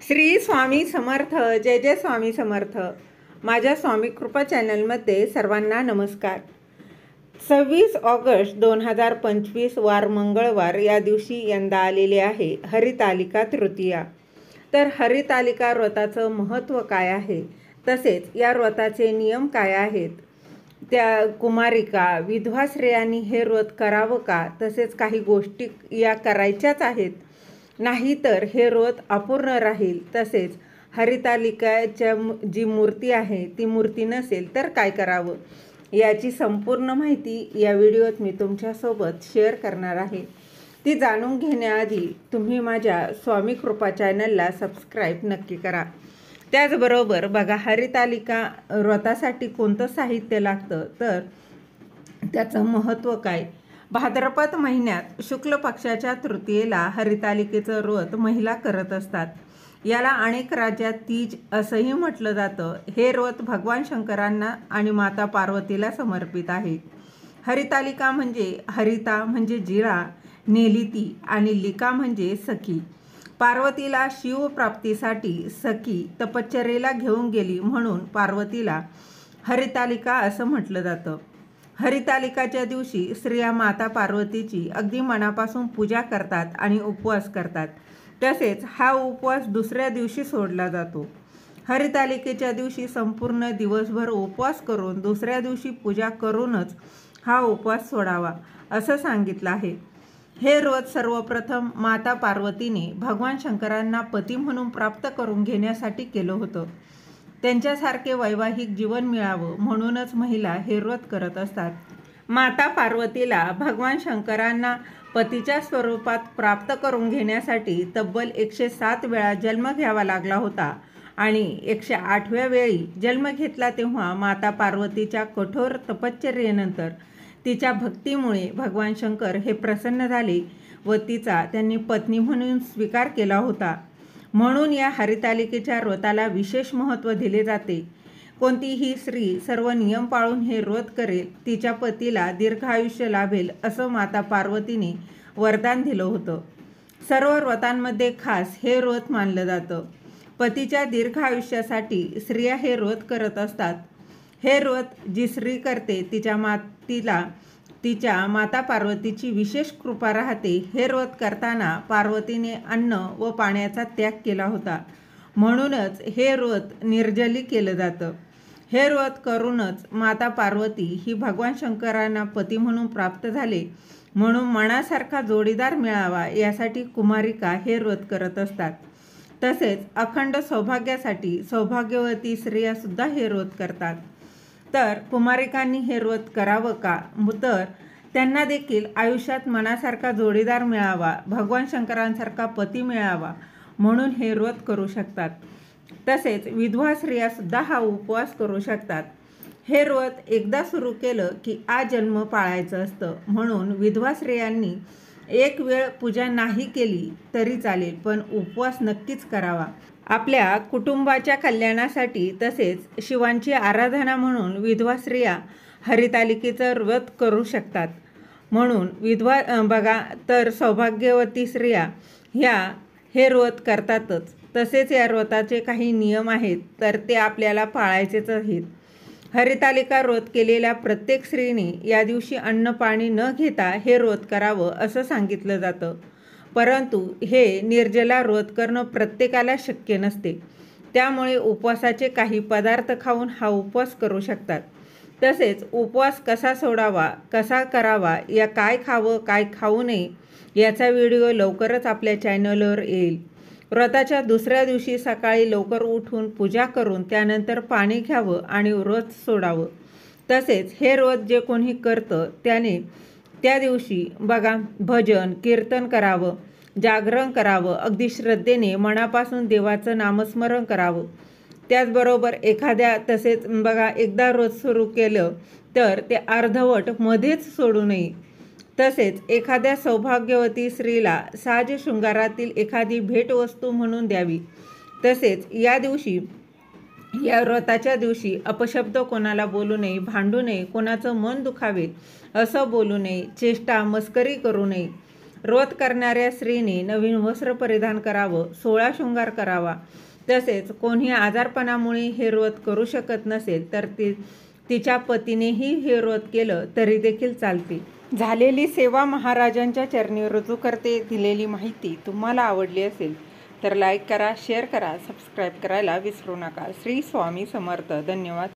श्री स्वामी समर्थ. जय जय स्वामी समर्थ. माझ्या स्वामी कृपा चॅनलमध्ये सर्वांना नमस्कार. 26 ऑगस्ट 2025 वार मंगळवार या दिवशी यंदा आलेले आहे हरितालिका तृतीया. तर हरितालिका व्रताचं महत्त्व काय आहे, तसेच या व्रताचे नियम काय आहेत, त्या कुमारिका विधवा स्त्रियांनी हे व्रत करावं का, तसेच काही गोष्टी या करायच्याच आहेत, नाहीतर हे व्रत अपूर्ण राहील, तसेच हरितालिकाच्या जी मूर्ती आहे ती मूर्ती नसेल तर काय करावं, याची संपूर्ण माहिती या व्हिडिओत मी तुमच्यासोबत शेअर करणार आहे. ती जाणून घेण्याआधी तुम्ही माझ्या स्वामी कृपा चॅनलला सबस्क्राईब नक्की करा. त्याचबरोबर बघा, हरितालिका व्रतासाठी कोणतं साहित्य लागतं, तर त्याचं महत्त्व काय. भाद्रपद महिन्यात शुक्ल पक्षाच्या तृतीयेला हरितालिकेचं व्रत महिला करत असतात. याला अनेक राज्यात तीज असंही म्हटलं जातं. हे व्रत भगवान शंकरांना आणि माता पार्वतीला समर्पित आहे. हरितालिका म्हणजे हरिता म्हणजे जिळा, नेलिती आणि लिका म्हणजे सखी. पार्वतीला शिवप्राप्तीसाठी सखी तपश्चर्येला घेऊन गेली म्हणून पार्वतीला हरितालिका असं म्हटलं जातं. हरितालिकाच्या दिवशी स्त्रिया माता पार्वतीची अगदी मनापासून पूजा करतात आणि उपवास करतात. तसेच हा उपवास दुसऱ्या दिवशी सोडला जातो. हरितालिकेच्या दिवशी संपूर्ण दिवसभर उपवास करून दुसऱ्या दिवशी पूजा करूनच हा उपवास सोडावा असं सांगितलं आहे. हे व्रत सर्वप्रथम माता पार्वतीने भगवान शंकरांना पती म्हणून प्राप्त करून घेण्यासाठी केलं होतं. त्यांच्यासारखे वैवाहिक जीवन मिळावं म्हणूनच महिला हे व्रत करत असतात. माता पार्वतीला भगवान शंकरांना पतीच्या स्वरूपात प्राप्त करून घेण्यासाठी तब्बल 107 वेळा जन्म घ्यावा लागला होता आणि 108व्या वेळी जन्म घेतला तेव्हा माता पार्वतीच्या कठोर तपश्चर्येनंतर तिच्या भक्तीमुळे भगवान शंकर हे प्रसन्न झाले व तिचा त्यांनी पत्नी म्हणून स्वीकार केला होता. म्हणून या हरितालिकेच्या व्रताला विशेष महत्त्व दिले जाते. कोणतीही स्त्री सर्व नियम पाळून हे व्रत करेल तिच्या पतीला दीर्घायुष्य लाभेल असं माता पार्वतीने वरदान दिलं होतं. सर्व व्रतांमध्ये खास हे व्रत मानलं जातं. पतीच्या दीर्घ आयुष्यासाठी स्त्रिया हे व्रत करत असतात. हे व्रत जी स्त्री करते तिच्या माता पार्वतीची विशेष कृपा राहते. हे व्रत करताना पार्वतीने अन्न व पाण्याचा त्याग केला होता, म्हणूनच हे व्रत निर्जली केलं जातं. हे व्रत करूनच माता पार्वती ही भगवान शंकरांना पती म्हणून प्राप्त झाले म्हणून मनासारखा जोडीदार मिळावा यासाठी कुमारिका हे व्रत करत असतात. तसेच अखंड सौभाग्यासाठी सौभाग्यवती स्त्रियासुद्धा हे व्रत करतात. तर कुमारिकांनी हे व्रत करावं का, तर त्यांना देखील आयुष्यात मनासारखा जोडीदार मिळावा, भगवान शंकरांसारखा पती मिळावा म्हणून हे व्रत करू शकतात. तसेच विधवा स्त्रियासुद्धा हा उपवास करू शकतात. हे व्रत एकदा सुरू केलं की आजन्म पाळायचं असतं, म्हणून विधवा स्त्रियांनी एक वेळ पूजा नाही केली तरी चालेल, पण उपवास नक्कीच करावा. आपल्या कुटुंबाच्या कल्याणासाठी तसेच शिवांची आराधना म्हणून विधवा स्त्रिया हरितालिकेचं व्रत करू शकतात. म्हणून विधवा बघा, तर सौभाग्यवती स्त्रिया ह्या हे व्रत करतातच. तसेच या व्रताचे काही नियम आहेत, तर ते आपल्याला पाळायचेच आहेत. हरितालिका व्रत केलेल्या प्रत्येक स्त्रीने या दिवशी अन्न पाणी न घेता हे व्रत करावं असं सांगितलं जातं. परंतु हे निर्जला व्रत करणं प्रत्येकाला शक्य नसते. त्यामुळे उपवासाचे काही पदार्थ खाऊन हा उपवास करू शकतात. तसेच उपवास कसा सोडावा, कसा करावा, या काय खावं काय खाऊ नये याचा व्हिडिओ लवकरच आपल्या चॅनलवर येईल. व्रताच्या दुसऱ्या दिवशी सकाळी लवकर उठून पूजा करून त्यानंतर पाणी घ्यावं आणि व्रत सोडावं. तसेच हे व्रत जे कोणी करतं त्याने त्या दिवशी बघा भजन कीर्तन करावं, जागरण करावं, अगदी श्रद्धेने मनापासून देवाचं नामस्मरण करावं. त्याचबरोबर तसेच बघा एकदा व्रत सुरू केलं तर ते अर्धवट मध्येच सोडू नये. तसेच एखाद्या सौभाग्यवती स्त्रीला साज शृंगारातील एखादी भेटवस्तू म्हणून द्यावी. तसेच या व्रताच्या दिवशी अपशब्द कोणाला बोलू नये, भांडू नये, कोणाचं मन दुखावेल असं बोलू नये, चेष्टा मस्करी करू नये. व्रत करणाऱ्या स्त्रीने नवीन वस्त्र परिधान करावं, 16 शृंगार करावा. तसेच कोणी आजारपणामुळे हे व्रत करू शकत नसेल तर तिच्या पतीनेही हे व्रत केलं तरी देखील चालते. झालेली सेवा महाराजांच्या चरणी रुजू करते. दिलेली माहिती तुम्हाला आवडली असेल तर लाईक करा, शेअर करा, सबस्क्राईब करायला विसरू नका. श्री स्वामी समर्थ. धन्यवाद.